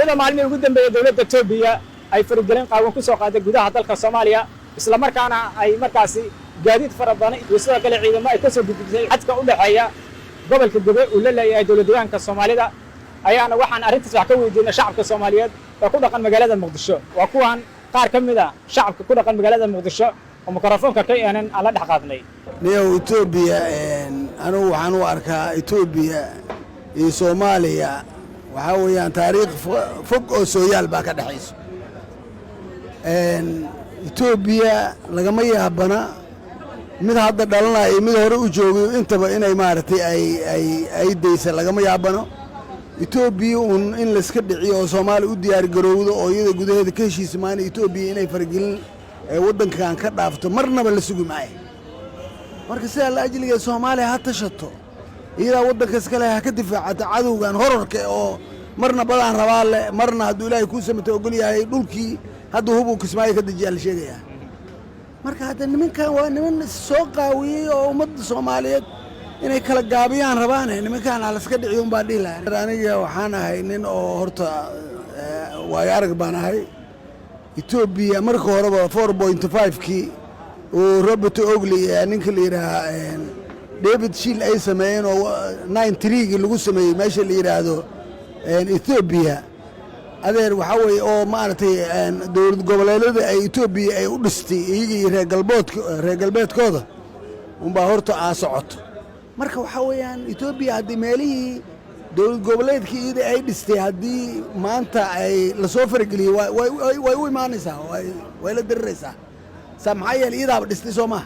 iyada maalmihii ugu dambeeyay dawladda Itoobiya ay faragelin qaawan ku soo qaaday gudaha dalka Soomaaliya isla markaana ay markaasi gaadiid fara badan iyo sidoo kale ciidamo ay ka soo gudbisay xadka u dhaxeeya gobolka Gabe uu la leeyahay dawladda Soomaalida ayaana waxaan arrintaas wax ka weydiinay shacabka Soomaaliyeed oo ku dhaqan magaalada Muqdisho waa kuwan qaar ka mid ah shacabka ku dhaqan magaalada Muqdisho oo mikrofoonka ka aanan ala dhaxqaadnay niyow Itoobiya anu waxaan u arkaa Itoobiya iyo Soomaaliya waxa weeyaan taariikh fog oo sooyaal baa ka dhaxayso Itoobiya lagama yaabana mid hadda dhalanay mid hore u joogay intaba inay maartay ay deysa lagama yaabano Itoobiya in la iska dhiciyo oo Soomaali u diyaar garowdo oo iyada gudaheeda ka heshiismaan Itoobiya inay fargelin wadankan ka dhaafto marnaba la sugi maayo marka si la ajliga Soomaaliya ha tashato iyada wadanka iska leh ka difaacato cadowgan horarka oo marna badan rabaale marna haduu Ilaahay ku sameeyo ogol yahay dhulkii hadda hubu kismaayo ka dajiyal sheegaya marka hadda nimankan waa niman soo qaawiyay oo ummadda Soomaaliyeed inay kala gaabiyaan rabaan nimankan la iska dhiciyo baa dhiilaa aniga waxaan ahay nin oo horta way arag baan ahay Itoobiya marka horeba 4.5kii oo Robert Ogley ninka la yiraahdo David Shield ay sameeyeen oo 93 lagu sameeyay meesha la yiraahdo Itoobiya adeer waxa weey oo maartay dawlad goboleedyada ay Itoobiya ay u dhistay iyaga reer galbeedkooda baa horta socoto marka waxa weeyaan Itoobiya hadii meelihii dawlad goboleedkii ay dhistay hadii maanta ay la soo fargeliyay way u imaanaysaa way la diraysaa سامحية الإذا بدستي سوما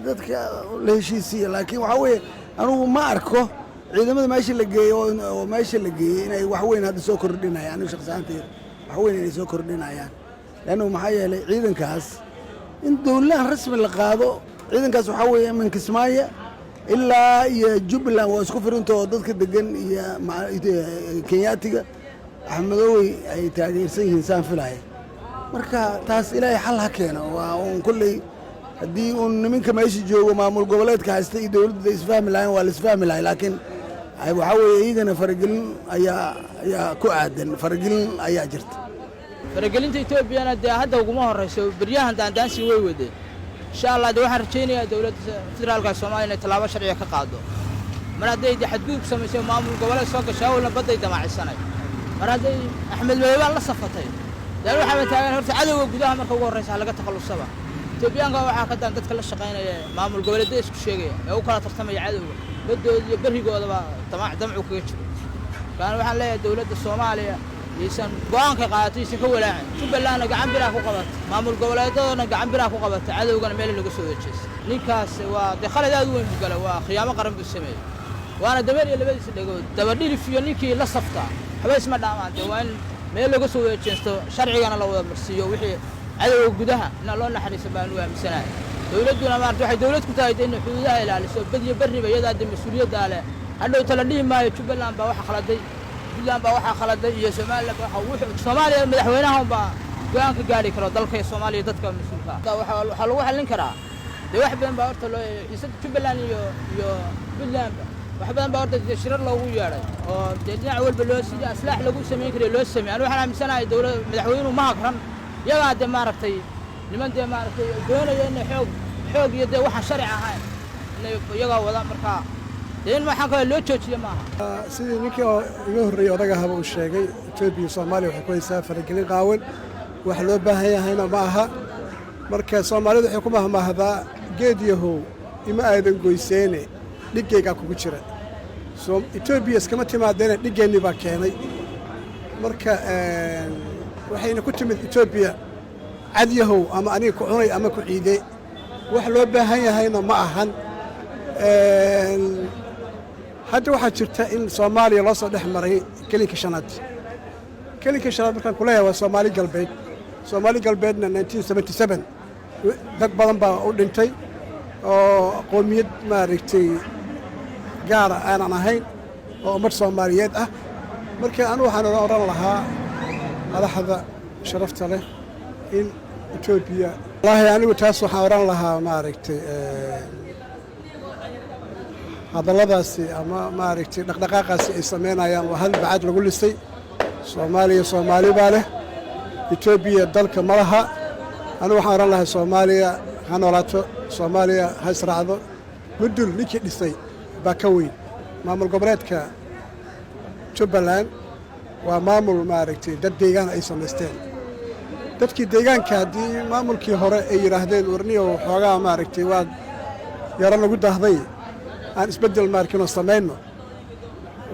ذاتك لهشيسية لكن وحوي أنا ما أركه عندما ماشي لقي وماشي لقي إنه وحوين هذا سكر دينا يعني شخصان تير وحوين إنه سكر دينا يعني لأنه محيا عيدن كاس إن دولة رسم القاضي عيدن كاس وحوي من كسماية إلا يجبلا واسكفر أنتوا ضدك الدجن يا مع كياتي أحمدوي أي تاجر سين إنسان في العين marka taas ilaahay xal ha keeno waa kulli hadii nimanka meesha joogo maamul goboleedka haysta iyo dawladda isfahmi lahayn waa la isfahmi lahayn laakiin waxa weeye iyagana faragelin ayaa ku aadan faragelin ayaa jirta faragelinta Itoobiyana hadda ugu horeyso baryahan daandaansi way wadeen insha Allah waxaan rajaynayaa dawladda federaalka Soomaaliya inay talaabo sharci ka qaado mar haday xadgudub sameeyay maamul goboleed soo gashay oo la baday damacsanay mar haday Axmed Madow la safatay لأنه حبيت أنا هرت عدو وجودها مركب ورئيس على قطع خلص سبعة تبيان قوا حكتان تدخل الشقين معمول قبل الديش كشيء أو كلا ترتمي عدو بده يبرهي جوا طبعا دمع وكيش كانوا حنا لا دولة الصومالية يسن بانك قاتي يسكوا لا شو بالله أنا قاعد بلا فوقبت معمول قبل هذا أنا قاعد بلا فوقبت عدو كان ميل اللي قصوا يجلس نيكاس ودخل هذا وين بقوله وخيامة قرب بالسماء وأنا دمري اللي بدي سلقوا دبرني في نيكي لا صفتا حبيس ما دامات وين meel laga soo weejeesto sharcigana la wada marsiyo wixii cadawga gudaha in loo naxariiso baan u aaminsanahay dawladuna maartay waxay dawlad ku tahay in xuduudaha ilaaliso badiyo bariba iyada mas'uuliyadda leh hadhow tala dhiimaayo Jubbaland baa waxa khaladay Jubbaland baa waxa khaladay iyo Soomaaliland waxa wuxuu Soomaaliya madaxweynaha baa go'aan ka gaari karo dalka Soomaaliya dadka mas'uulka waxa lagu xalin karaa wax badan baa horta loo isad Jubbaland iyo Jubbaland waxbadan baa horta shirar loogu yeeray oo dhinac walba loo siiyay aslaax lagu sameyn karo loo sameeyay waxaan aaminsanahay dawladda madaxweynuhu ma aqran yaga maartay niman maartay doonayeen xoog iyo waxa sharci ahayn yaga wada marka in waxaan kale loo joojiyo maaha sidii ninkii iga horreeyay odaga haba uu sheegay Itoobiya Soomaaliya waxay ku haysaa faragelin qaawan wax loo baahan yahayna ma aha marka Soomaalidu waxay ku mahmaahdaa geed yahow ima aadan goyseene dhigayga kugu jira soo Itoobiya iskama timaadeen dhigeenni baa keenay marka waxayna ku timid Itoobiya cadyahow ama aniga ku cunay ama ku ciiday wax loo baahan yahayna ma ahan hadda waxa jirta in Soomaaliya loo soo dhaxmaray kelinka shanaad markaan ku leeyahay waa Soomaali galbeedna 1977 dad badan baa u dhintay oo qoomiyad maaragtay gaar aan ahayn oo ummad Soomaaliyeed ah marka anu waxaan oran lahaa madaxda sharafta leh in Itoobiya wallahi anigu taas waxaan oran lahaa maaragtay hadalladaasi ama maaragtay dhaqdhaqaaqaasi ay sameynayaan waa hal bacad lagu lisay soomaaliya soomaali baa leh etoobiya dalka ma laha anigu waxaan oran lahay soomaaliya ha noolaato soomaaliya ha israacdo mudul ninkii dhisay baa ka weyn maamul goboleedka jubbaland waa maamul maaragtay dad deegaan ay samaysteen dadkii deegaanka haddii maamulkii hore ay yidhaahdeen warniyo xoogaa maaragtay waad yaro lagu daahday aan isbeddel maarkinoo samayno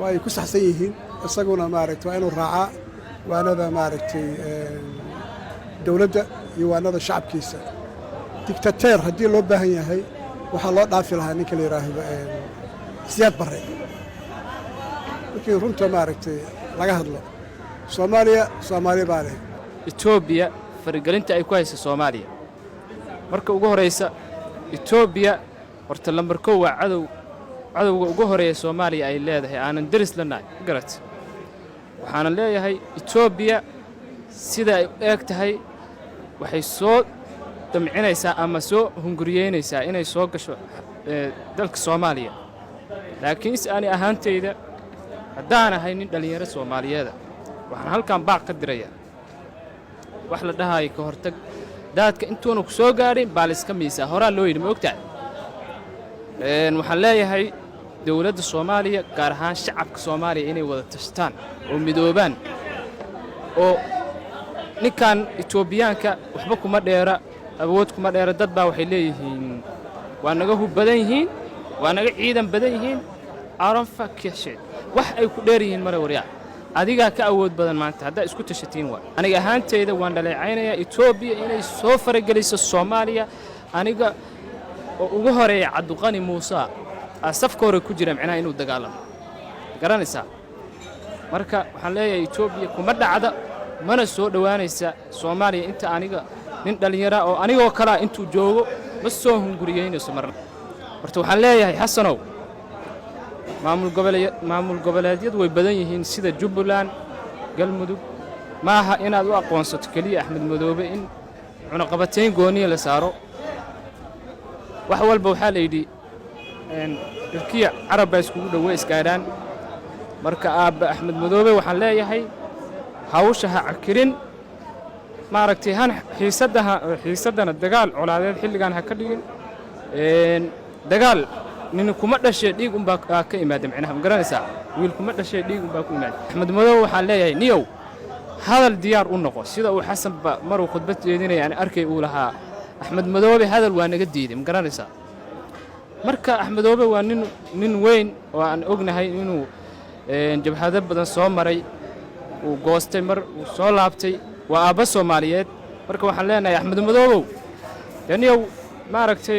waa ay ku saxsan yihiin isaguna maaragtay waa inuu raacaa waanada maaragtay dawladda iyo waanada shacabkiisa dictateer haddii loo baahan yahay waxaa loo dhaafi lahaa ninka la yidhaahdo siyaad barre markii runta maaragtay laga hadlo soomaaliya soomaali baa leh etoobiya faragelinta ay ku haysa soomaaliya marka ugu horaysa etoobiya horta lambar kow waa cadowga ugu horeeya soomaaliya ay leedahay aanan deris la nahay garat waxaanan leeyahay etoobiya sida ay u eeg tahay waxay soo damcinaysaa ama soo hunguriyeynaysaa inay soo gasho dalka soomaaliya laakiinse ani ahaantayda haddaan ahay nin dhallinyaro soomaaliyeeda waxaan halkan baaq ka dirayaa wax la dhahayo ka hortag daadka intuuna ku soo gaadhin baa layska miisaa horaa loo yidhi ma ogtahay waxaan leeyahay dawladda soomaaliya gaar ahaan shacabka soomaaliya inay wada tashtaan oo midoobaan oo ninkan etoobiyaanka waxba kuma dheera awood kuma dheera dad baa waxay leeyihiin waa naga hub badan yihiin waa naga ciidan badan yihiin aranfa kisheed wax ay ku dheer yihiin mara waryaa adigaa ka awood badan maanta haddaa isku tashatiin waa aniga ahaantayda waan dhaleecaynayaa etoobiya inay soo farageliso soomaaliya aniga oo ugu horeeya cabduqani muuse safka hore ku jira micnaha inuu dagaalamo garanaysaa marka waxaan leeyahay etoobiya kuma dhacda mana soo dhowaanaysa soomaaliya inta aniga nin dhallinyara oo anigoo kalea intuu joogo ma soo hunguriyeynayso marna horta waxaan leeyahay xasanow maamul goboleedyadu way badan yihiin sida jubbaland galmudug ma aha inaad u aqoonsato keliya axmed madoobe in cunaqabatayn gooniya la saaro wax walba waxaa la yidhi turkiya carab baa iskugu dhowey isgaadhaan marka aabba axmed madoobe waxaan leeyahay hawsha ha cakirin maaragtay xiisaddana dagaal colaadeed xilligan ha ka dhigin dagaal nin kuma dhashay dhiig unbaa ka imaada micnaha ma garanaysaa wiil kuma dhashay dhiig unbaa ku imaada axmed madoobe waxaan leeyahay niyow hadal diyaar u noqo sida uu xasanba maruu khudbad jeedinaya aan arkay uu lahaa axmed madoobe hadal waa naga diiday ma garanaysaa marka axmed madoobe waa nin weyn oo aan ognahay inuu jabhado badan soo maray uu goostay mar uu soo laabtay waa aabba soomaaliyeed marka waxaan leenahay axmed madoobow daniyow maaragtay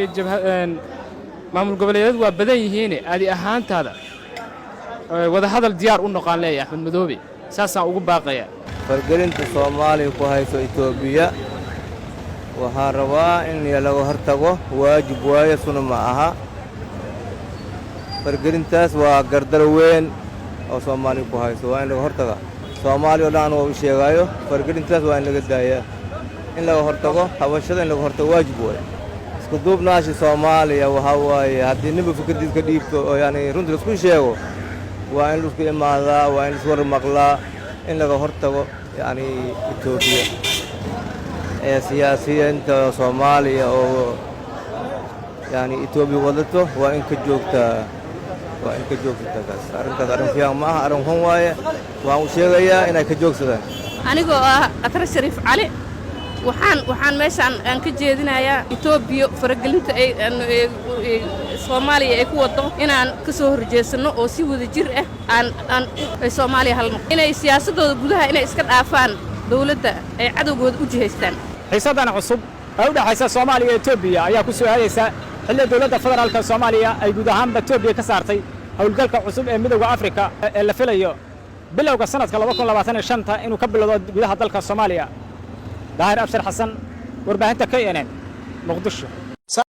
maamul goboleedyadu waa badan yihiine adi ahaantaada wada hadal diyaar u noqaan leeyahay axmed madoobe saasaan ugu baaqayaa fargelinta soomaaliya ku hayso etoobiya waxaan rabaa in laga hortago waajib waaye suna ma aha fargelintaas waa gardaro weyn oo soomaaliya ku hayso waa in laga hortaga soomaaliya oo dhan waa u sheegaayo fargelintaas waa in laga daayaa in laga hortago habashada in laga hortago waajib waaye isku duubnaashi soomaaliya waxaa waaye haddii ninba fikirdiis ka dhiibto oo yani runta laisku sheego waa in laisku imaadaa waa in laiswar maqlaa in laga hortago yani etoobiya ee siyaasiyiinta soomaaliya oo yani etoobiya wadato waa in ka joogtaa kaas arrintaas arrin fiican ma aha arrin xun waaye waan u sheegayaa inay ka joogsadaan anigoo ah Qatara Shariif Cali waxaan meeshaan aan ka jeedinayaa etoobiya faragelinta ay Soomaaliya ay ku wado inaan ka soo horjeesano oo si wada jir ah aan Soomaaliya halno inay siyaasadooda gudaha inay iska dhaafaan dawladda ay cadawgooda u jihaystaan xiisadan cusub oo u dhaxaysa Soomaaliya iyo Ethiopia ayaa ku soo aadaysa xilli dawladda federaalka Soomaaliya ay guud ahaanba Ethiopia ka saartay hawlgalka cusub ee midowga Afrika ee la filayo bilowga sanadka 2025 inuu ka bilowdo gudaha dalka Soomaaliya. Daahir Abshir Xasan, warbaahinta KNN, Muqdisho.